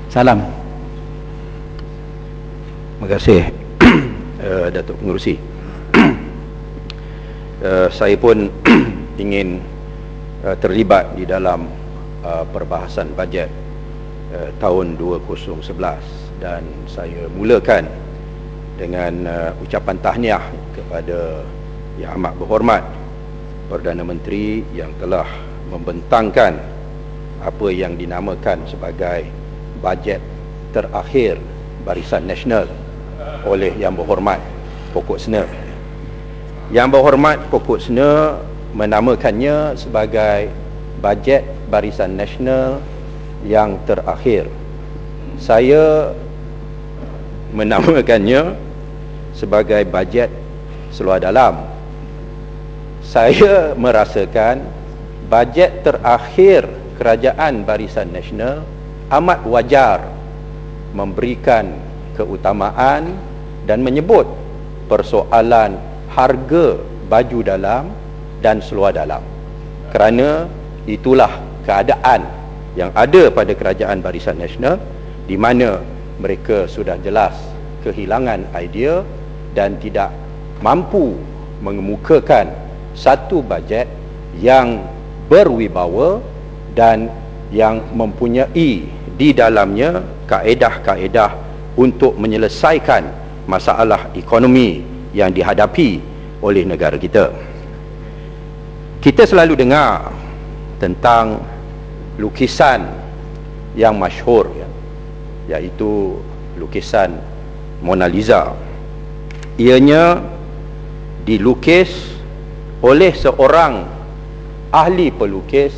Salam. Terima kasih Datuk Pengerusi. Saya pun ingin terlibat di dalam perbahasan bajet tahun 2011, dan saya mulakan dengan ucapan tahniah kepada Yang Amat Berhormat Perdana Menteri yang telah membentangkan apa yang dinamakan sebagai bajet terakhir Barisan Nasional oleh Yang Berhormat Pokok Sena. Yang Berhormat Pokok Sena menamakannya sebagai bajet Barisan Nasional yang terakhir. Saya menamakannya sebagai bajet seluar dalam. Saya merasakan bajet terakhir Kerajaan Barisan Nasional amat wajar memberikan keutamaan dan menyebut persoalan harga baju dalam dan seluar dalam, kerana itulah keadaan yang ada pada Kerajaan Barisan Nasional, di mana mereka sudah jelas kehilangan idea dan tidak mampu mengemukakan satu bajet yang berwibawa dan yang mempunyai di dalamnya kaedah-kaedah untuk menyelesaikan masalah ekonomi yang dihadapi oleh negara kita. Kita selalu dengar tentang lukisan yang masyhur, iaitu lukisan Mona Lisa. Ianya dilukis oleh seorang ahli pelukis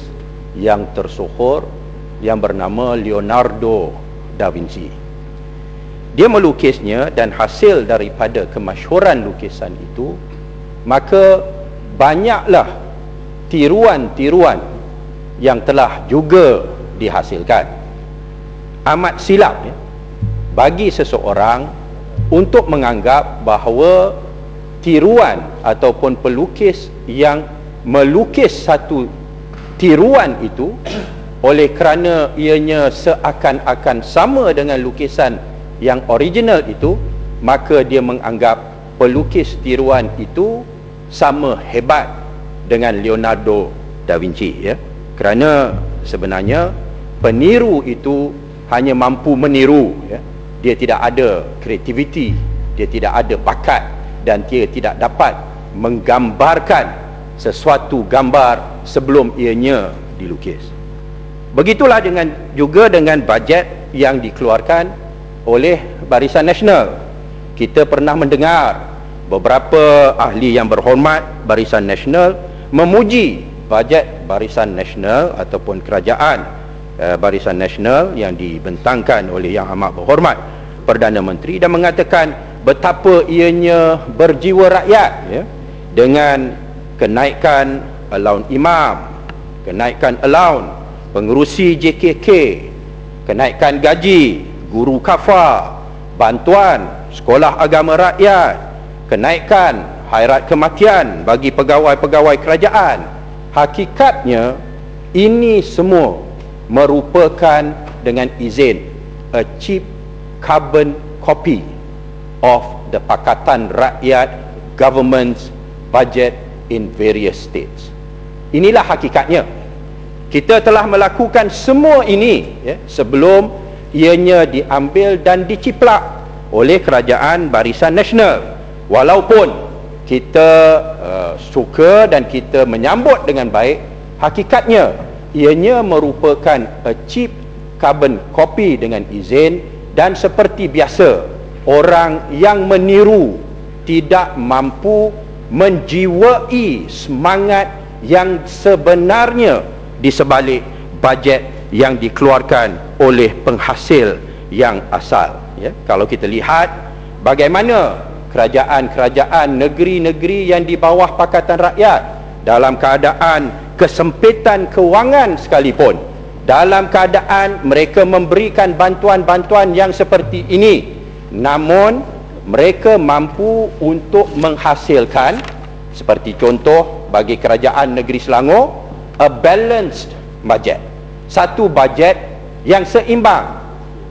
yang tersohor yang bernama Leonardo da Vinci. Dia melukisnya, dan hasil daripada kemasyhuran lukisan itu, maka banyaklah tiruan-tiruan yang telah juga dihasilkan. Amat silap bagi seseorang untuk menganggap bahawa tiruan ataupun pelukis yang melukis satu tiruan itu, oleh kerana ianya seakan-akan sama dengan lukisan yang original itu, maka dia menganggap pelukis tiruan itu sama hebat dengan Leonardo da Vinci, kerana sebenarnya peniru itu hanya mampu meniru, dia tidak ada kreativiti, dia tidak ada bakat, dan dia tidak dapat menggambarkan sesuatu gambar sebelum ianya dilukis. Begitulah juga dengan bajet yang dikeluarkan oleh Barisan Nasional. Kita pernah mendengar beberapa ahli yang berhormat Barisan Nasional memuji bajet Barisan Nasional ataupun kerajaan Barisan Nasional yang dibentangkan oleh Yang Amat Berhormat Perdana Menteri, dan mengatakan betapa ianya berjiwa rakyat, dengan kenaikan allowance imam, kenaikan allowance pengerusi JKK, kenaikan gaji guru kafar, bantuan sekolah agama rakyat, kenaikan hairat kematian bagi pegawai-pegawai kerajaan. Hakikatnya ini semua merupakan dengan izin a cheap carbon copy of the Pakatan Rakyat government's budget in various states. Inilah hakikatnya. Kita telah melakukan semua ini sebelum ianya diambil dan diciplak oleh Kerajaan Barisan Nasional. Walaupun kita suka dan kita menyambut dengan baik, hakikatnya ianya merupakan a cheap carbon copy dengan izin, dan seperti biasa orang yang meniru tidak mampu menjiwai semangat yang sebenarnya di sebalik bajet yang dikeluarkan oleh penghasil yang asal. Kalau kita lihat bagaimana kerajaan-kerajaan negeri-negeri yang di bawah Pakatan Rakyat dalam keadaan kesempitan kewangan sekalipun, dalam keadaan mereka memberikan bantuan-bantuan yang seperti ini, namun mereka mampu untuk menghasilkan, seperti contoh bagi kerajaan negeri Selangor, a balanced budget, satu bajet yang seimbang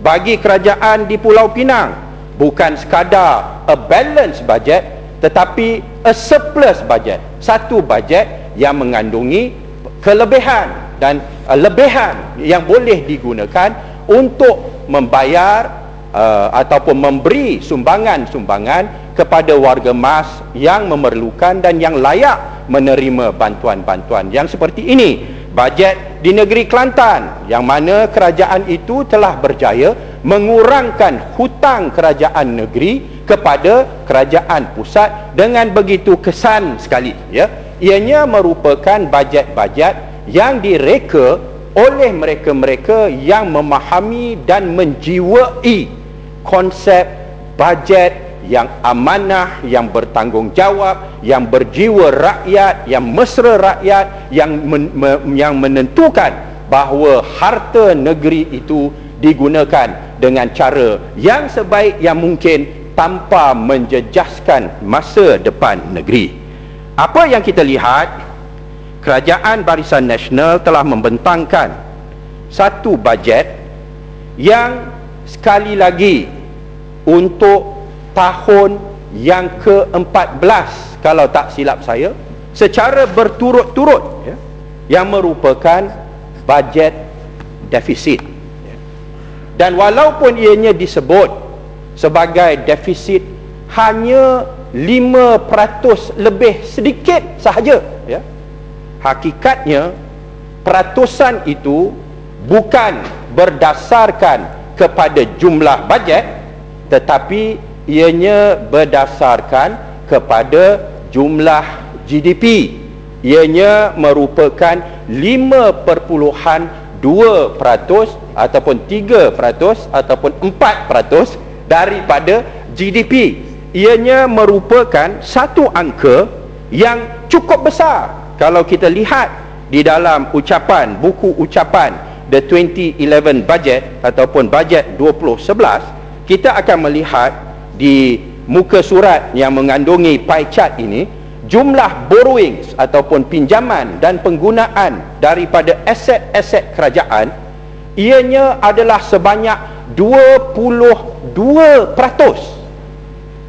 bagi kerajaan di Pulau Pinang bukan sekadar a balanced budget, tetapi a surplus budget, satu bajet yang mengandungi kelebihan dan lebihan yang boleh digunakan untuk membayar ataupun memberi sumbangan-sumbangan kepada warga mas yang memerlukan dan yang layak menerima bantuan-bantuan yang seperti ini. Bajet di negeri Kelantan yang mana kerajaan itu telah berjaya mengurangkan hutang kerajaan negeri kepada kerajaan pusat dengan begitu kesan sekali, ya. Ianya merupakan bajet-bajet yang direka oleh mereka-mereka yang memahami dan menjiwai konsep bajet yang amanah, yang bertanggungjawab, yang berjiwa rakyat, yang mesra rakyat, yang menentukan bahawa harta negeri itu digunakan dengan cara yang sebaik yang mungkin tanpa menjejaskan masa depan negeri. Apa yang kita lihat, Kerajaan Barisan Nasional telah membentangkan satu bajet yang sekali lagi untuk tahun yang ke-14 kalau tak silap saya, secara berturut-turut, ya, yang merupakan bajet defisit. Dan walaupun ianya disebut sebagai defisit hanya 5% lebih sedikit sahaja, ya, hakikatnya peratusan itu bukan berdasarkan kepada jumlah bajet, tetapi ianya berdasarkan kepada jumlah GDP. Ianya merupakan 5.2% ataupun 3% ataupun 4% daripada GDP. Ianya merupakan satu angka yang cukup besar. Kalau kita lihat di dalam ucapan, buku ucapan The 2011 Budget ataupun Bajet 2011, kita akan melihat di muka surat yang mengandungi pie chart ini, jumlah borrowings ataupun pinjaman dan penggunaan daripada aset-aset kerajaan, ianya adalah sebanyak 22%,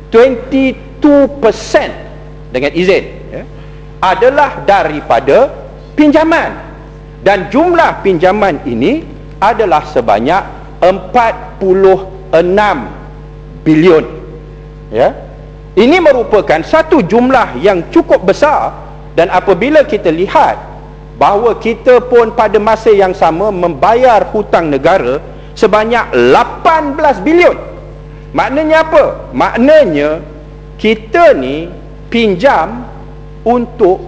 22% dengan izin, ya, adalah daripada pinjaman, dan jumlah pinjaman ini adalah sebanyak 46 bilion, ya. Ini merupakan satu jumlah yang cukup besar, dan apabila kita lihat bahawa kita pun pada masa yang sama membayar hutang negara sebanyak 18 bilion. Maknanya apa? Maknanya kita ni pinjam untuk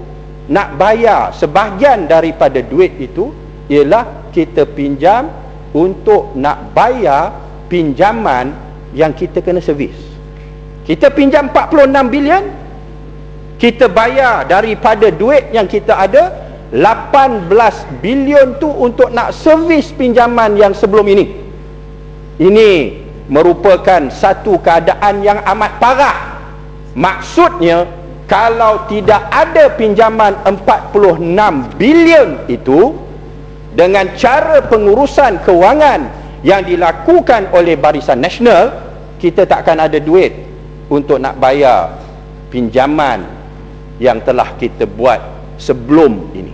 nak bayar sebahagian daripada duit itu, ialah kita pinjam untuk nak bayar pinjaman yang kita kena servis. Kita pinjam 46 bilion, kita bayar daripada duit yang kita ada 18 bilion tu untuk nak servis pinjaman yang sebelum ini. Ini merupakan satu keadaan yang amat parah. Maksudnya, kalau tidak ada pinjaman 46 bilion itu, dengan cara pengurusan kewangan yang dilakukan oleh Barisan Nasional, kita takkan ada duit untuk nak bayar pinjaman yang telah kita buat sebelum ini.